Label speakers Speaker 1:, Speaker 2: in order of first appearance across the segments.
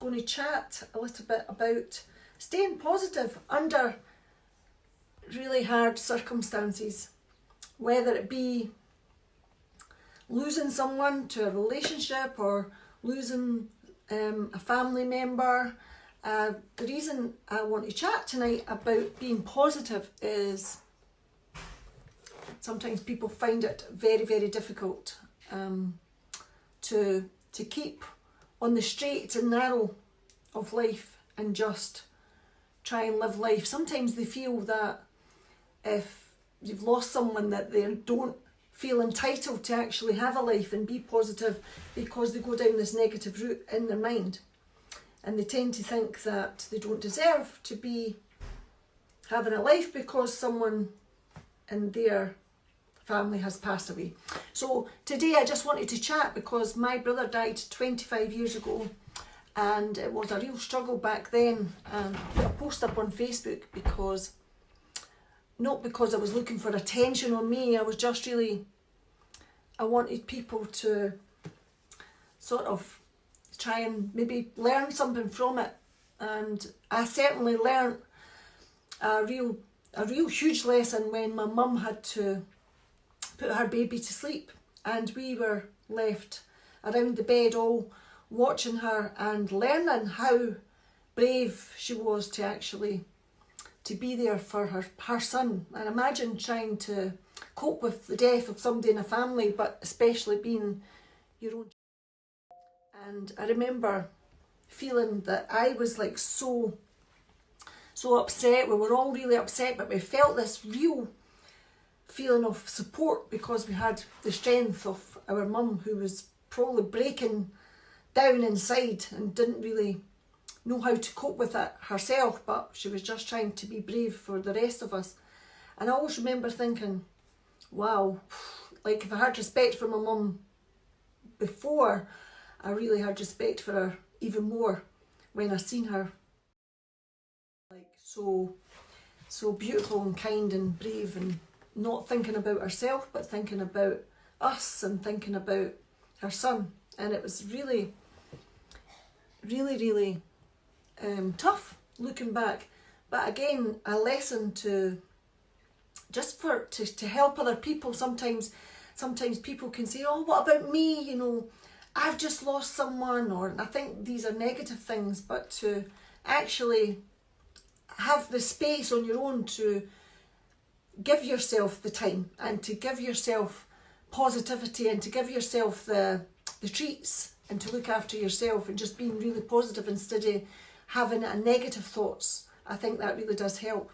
Speaker 1: going to chat a little bit about staying positive under really hard circumstances, whether it be losing someone to a relationship or losing a family member. The reason I want to chat tonight about being positive is sometimes people find it very, very difficult to keep on the straight and narrow of life and just try and live life. Sometimes they feel that if you've lost someone that they don't feel entitled to actually have a life and be positive, because they go down this negative route in their mind, and they tend to think that they don't deserve to be having a life because someone in their family has passed away. So today I just wanted to chat because my brother died 25 years ago, and it was a real struggle back then. I put a post up on Facebook because, not because I was looking for attention on me, I was just really, I wanted people to sort of try and maybe learn something from it. And I certainly learned a real huge lesson when my mum had to put her baby to sleep, and we were left around the bed all watching her and learning how brave she was to actually to be there for her son. And imagine trying to cope with the death of somebody in a family, but especially being your own. And I remember feeling that I was like so upset. We were all really upset, but we felt this real feeling of support because we had the strength of our mum, who was probably breaking down inside and didn't really know how to cope with it herself, but she was just trying to be brave for the rest of us. And I always remember thinking, wow, like if I had respect for my mum before, I really had respect for her even more when I seen her, like so beautiful and kind and brave, and not thinking about herself but thinking about us and thinking about her son. And it was really tough looking back, but again a lesson to just to help other people. Sometimes people can say, oh, what about me, you know, I've just lost someone, or I think these are negative things, but to actually have the space on your own to give yourself the time and to give yourself positivity and to give yourself the treats and to look after yourself and just being really positive instead of having a negative thoughts. I think that really does help.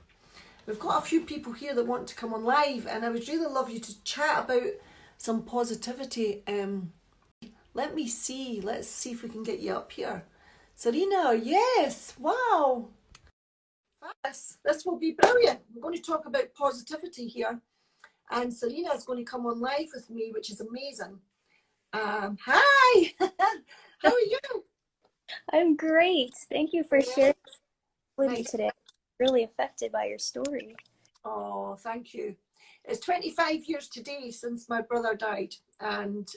Speaker 1: We've got a few people here that want to come on live, and I would really love you to chat about some positivity. Let's see if we can get you up here. Serena, yes, wow. This will be brilliant. We're going to talk about positivity here, and Serena is going to come on live with me, which is amazing. Hi, how are you?
Speaker 2: I'm great. Thank you for sharing with me
Speaker 1: Nice.
Speaker 2: today. Really affected by your story.
Speaker 1: Oh, thank you. It's 25 years today since my brother died, and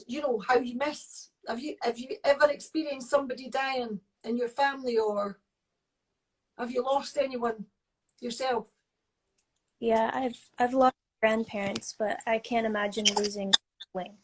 Speaker 1: you know how you miss. Have you ever experienced somebody dying in your family, or have you lost anyone yourself?
Speaker 2: Yeah, I've lost grandparents, but I can't imagine losing a sibling.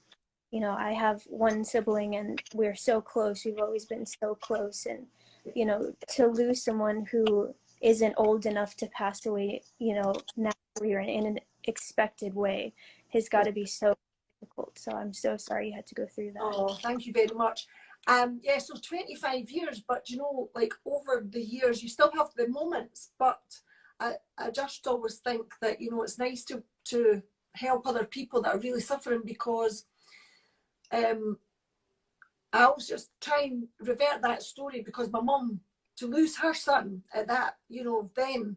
Speaker 2: You know, I have one sibling and we're so close. We've always been so close, and you know, to lose someone who isn't old enough to pass away, you know, naturally or in an expected way has got to be so difficult. So I'm so sorry you had to go through that.
Speaker 1: Oh, thank you very much. Yeah, so 25 years, but you know, like over the years, you still have the moments, but I just always think that, you know, it's nice to help other people that are really suffering, because I always just try and revert that story, because my mum, to lose her son at that, you know, then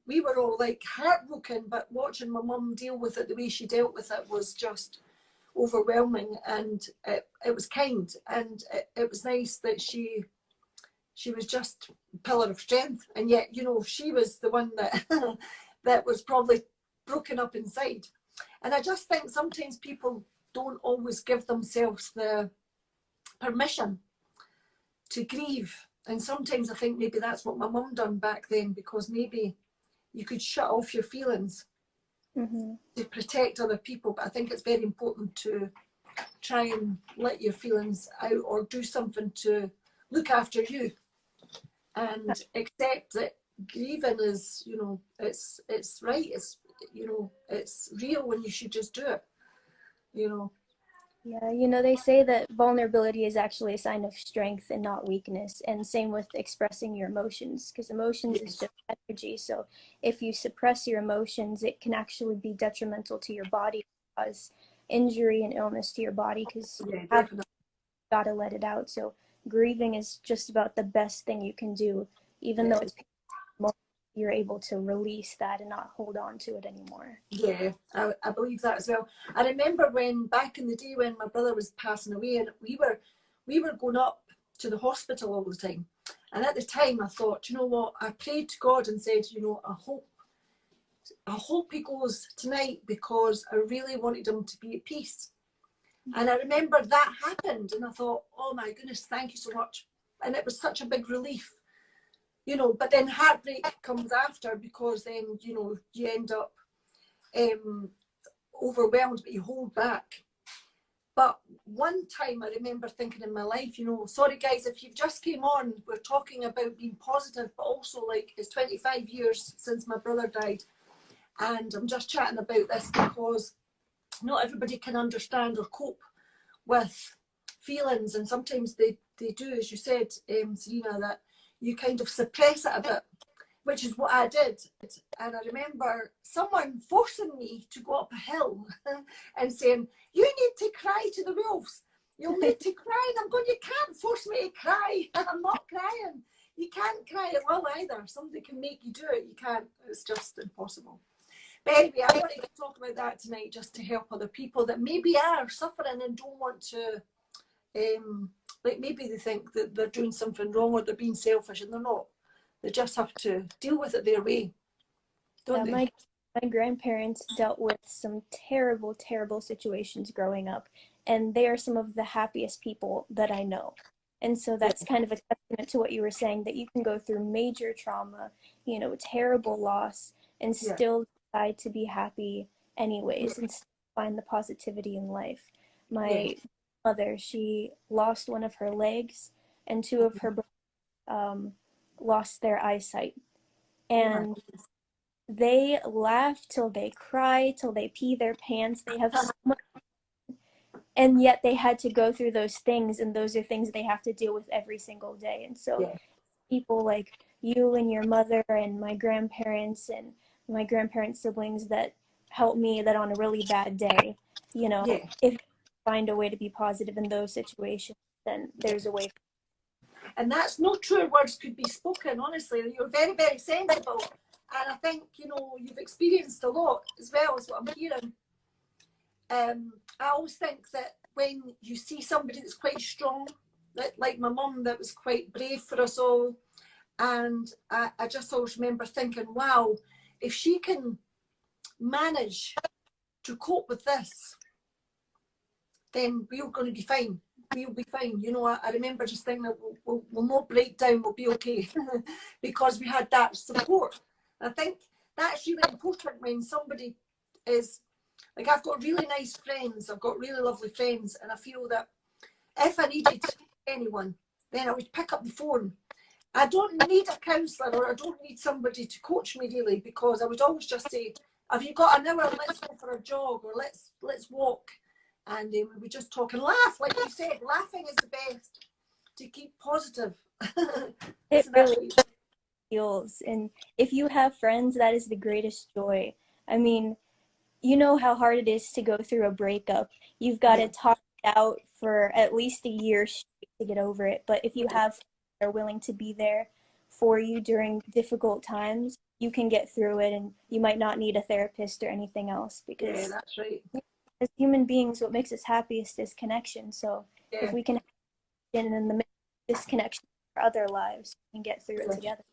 Speaker 1: we were all like heartbroken, but watching my mum deal with it the way she dealt with it was just overwhelming. And it was kind, and it was nice that she was just a pillar of strength, and yet, you know, she was the one that that was probably broken up inside. And I just think sometimes people don't always give themselves the permission to grieve. And sometimes I think maybe that's what my mum done back then, because maybe you could shut off your feelings to protect other people. But I think it's very important to try and let your feelings out, or do something to look after you, and accept that grieving is, you know, it's right, it's, you know, it's real, and you should just do it, you know.
Speaker 2: Yeah, you know, they say that vulnerability is actually a sign of strength and not weakness. And same with expressing your emotions, because emotions is just energy. So if you suppress your emotions, it can actually be detrimental to your body, cause injury and illness to your body, because
Speaker 1: Yeah,
Speaker 2: you have
Speaker 1: definitely.
Speaker 2: got to let it out. So grieving is just about the best thing you can do, even
Speaker 1: Yeah.
Speaker 2: though it's painful, you're able to release that and not hold on to it anymore.
Speaker 1: Yeah, I believe that as well. I remember when back in the day when my brother was passing away, and we were going up to the hospital all the time. And at the time I thought, you know what, I prayed to God and said, you know, I hope he goes tonight, because I really wanted him to be at peace. And I remember that happened, and I thought, oh my goodness, thank you so much. And it was such a big relief, you know. But then heartbreak comes after, because then, you know, you end up overwhelmed, but you hold back. But one time I remember thinking in my life, you know, sorry guys, if you've just came on, we're talking about being positive, but also like it's 25 years since my brother died. And I'm just chatting about this because not everybody can understand or cope with feelings. And sometimes they do, as you said, Serena, that you kind of suppress it a bit, which is what I did. And I remember someone forcing me to go up a hill and saying, you need to cry to the wolves. You'll need to cry. And I'm going, you can't force me to cry. I'm not crying. You can't cry at will either. Somebody can make you do it. You can't. It's just impossible. But anyway, I wanted to talk about that tonight, just to help other people that maybe are suffering and don't want to, like maybe they think that they're doing something wrong, or they're being selfish, and they're not. They just have to deal with it their way, don't they?
Speaker 2: My grandparents dealt with some terrible, terrible situations growing up, and they are some of the happiest people that I know. And so that's kind of a testament to what you were saying, that you can go through major trauma, you know, terrible loss, and
Speaker 1: Yeah.
Speaker 2: still decide to be happy anyways, and still find the positivity in life.
Speaker 1: Yeah.
Speaker 2: My mother, she lost one of her legs, and two of her brothers lost their eyesight.
Speaker 1: Oh my
Speaker 2: And they laugh till they cry, till they pee their pants. They have so much, and yet they had to go through those things, and those are things they have to deal with every single day. And so
Speaker 1: yeah.
Speaker 2: people like you and your mother and my grandparents siblings that help me, that on a really bad day, you know,
Speaker 1: Yeah.
Speaker 2: if you find a way to be positive in those situations, then there's a way.
Speaker 1: And that's no truer words could be spoken, honestly. You're very, very sensible. And I think, you know, you've experienced a lot as well, as what I'm hearing. I always think that when you see somebody that's quite strong, like my mum, that was quite brave for us all, and I just always remember thinking, wow, if she can manage to cope with this, then we're going to be fine. We'll be fine. You know, I remember just thinking that we'll not break down, we'll be okay, because we had that support. I think that's really important when somebody is, like, I've got really nice friends, I've got really lovely friends, and I feel that if I needed anyone, then I would pick up the phone. I don't need a counsellor, or I don't need somebody to coach me really, because I would always just say, have you got an hour, let's go for a jog, or let's walk. And we would just talk and laugh, like you said. Laughing is the best to keep positive.
Speaker 2: It
Speaker 1: Isn't that
Speaker 2: really
Speaker 1: right?
Speaker 2: feels, and if you have friends, that is the greatest joy. I mean, you know how hard it is to go through a breakup. You've got
Speaker 1: Yeah,
Speaker 2: to talk it out for at least a year straight to get over it. But if you
Speaker 1: yeah,
Speaker 2: have friends that are willing to be there for you during difficult times, you can get through it, and you might not need a therapist or anything else,
Speaker 1: yeah,
Speaker 2: because
Speaker 1: that's right.
Speaker 2: as human beings, what makes us happiest is connection. So if
Speaker 1: Yeah,
Speaker 2: we can have in the midst of this connection for other lives, we can get through it
Speaker 1: yeah.
Speaker 2: together.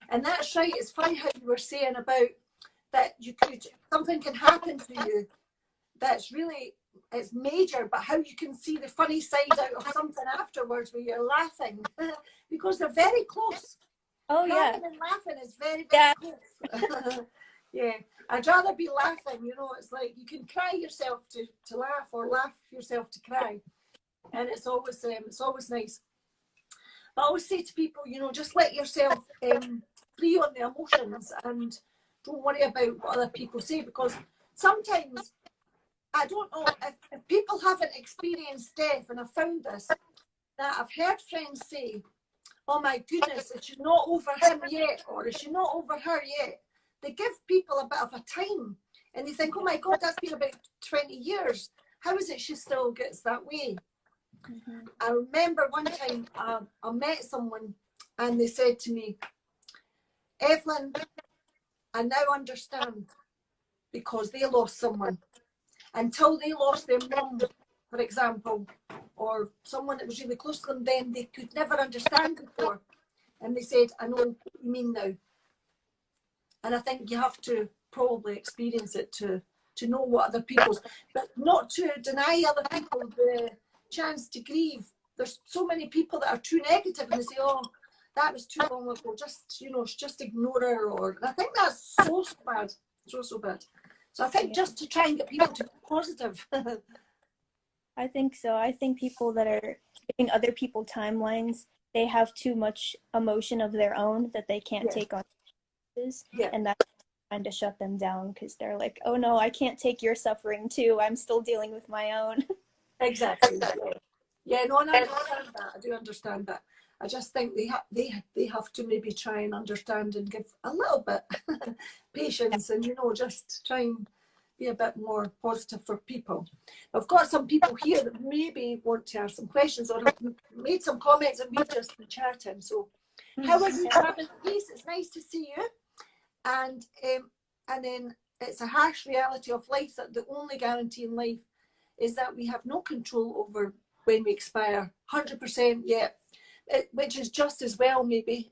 Speaker 1: And that's right. It's funny how you were saying about that you could, something can happen to you that's really it's major, but how you can see the funny side out of something afterwards where you're laughing because they're very close.
Speaker 2: Oh yeah.
Speaker 1: Crying and laughing is very, very close. Yeah, I'd rather be laughing, you know, it's like you can cry yourself to laugh or laugh yourself to cry. And it's always nice. But I always say to people, you know, just let yourself free on the emotions and don't worry about what other people say, because sometimes, I don't know, if people haven't experienced death, and I've found this, that I've heard friends say, oh my goodness, is she not over him yet? Or is she not over her yet? They give people a bit of a time and they think, oh my God, that's been about 20 years. How is it she still gets that way? Mm-hmm. I remember one time I met someone and they said to me, Evelyn, I now understand, because they lost someone. Until they lost their mum, for example, or someone that was really close to them, then they could never understand before. And they said, I know what you mean now. And I think you have to probably experience it to know what other people's, but not to deny other people the chance to grieve. There's so many people that are too negative and they say, oh, that was too long ago, just, you know, just ignore her. Or, and I think that's so bad, so bad. So I think just to try and get people to be positive.
Speaker 2: I think so. I think people that are giving other people timelines, they have too much emotion of their own that they can't take on. And that's trying to shut them down because they're like, oh no, I can't take your suffering too. I'm still dealing with my own.
Speaker 1: Exactly. Yeah, no, and I understand that. I do understand that. I just think they have to maybe try and understand and give a little bit patience, and you know, just try and be a bit more positive for people. I've got some people here that maybe want to ask some questions or have made some comments, and we've just been chatting. So, how are you having peace? It's nice to see you. And then it's a harsh reality of life that the only guarantee in life is that we have no control over when we expire. 100%, yeah. Which is just as well, maybe.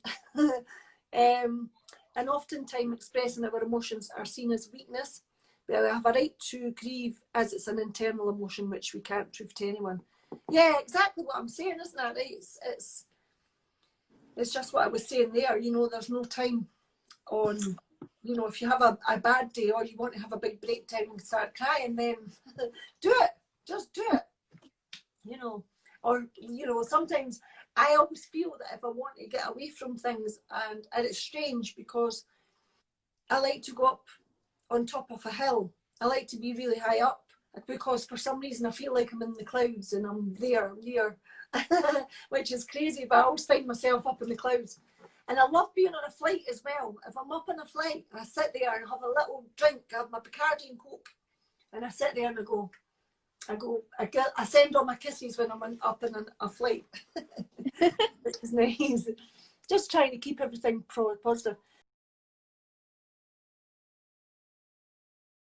Speaker 1: And oftentimes expressing our emotions are seen as weakness. But we have a right to grieve as it's an internal emotion which we can't prove to anyone. Yeah, exactly what I'm saying, isn't that right? It's just what I was saying there. You know, there's no time on, you know, if you have a bad day or you want to have a big breakdown and start crying, then do it. Just do it. You know, or, you know, sometimes I always feel that if I want to get away from things, and it's strange because I like to go up on top of a hill. I like to be really high up because for some reason I feel like I'm in the clouds and I'm there, which is crazy, but I always find myself up in the clouds. And I love being on a flight as well. If I'm up on a flight and I sit there and have a little drink, I have my Bacardi and Coke, and I sit there and I send all my kisses when I'm up in a flight. Which is nice. Just trying to keep everything positive.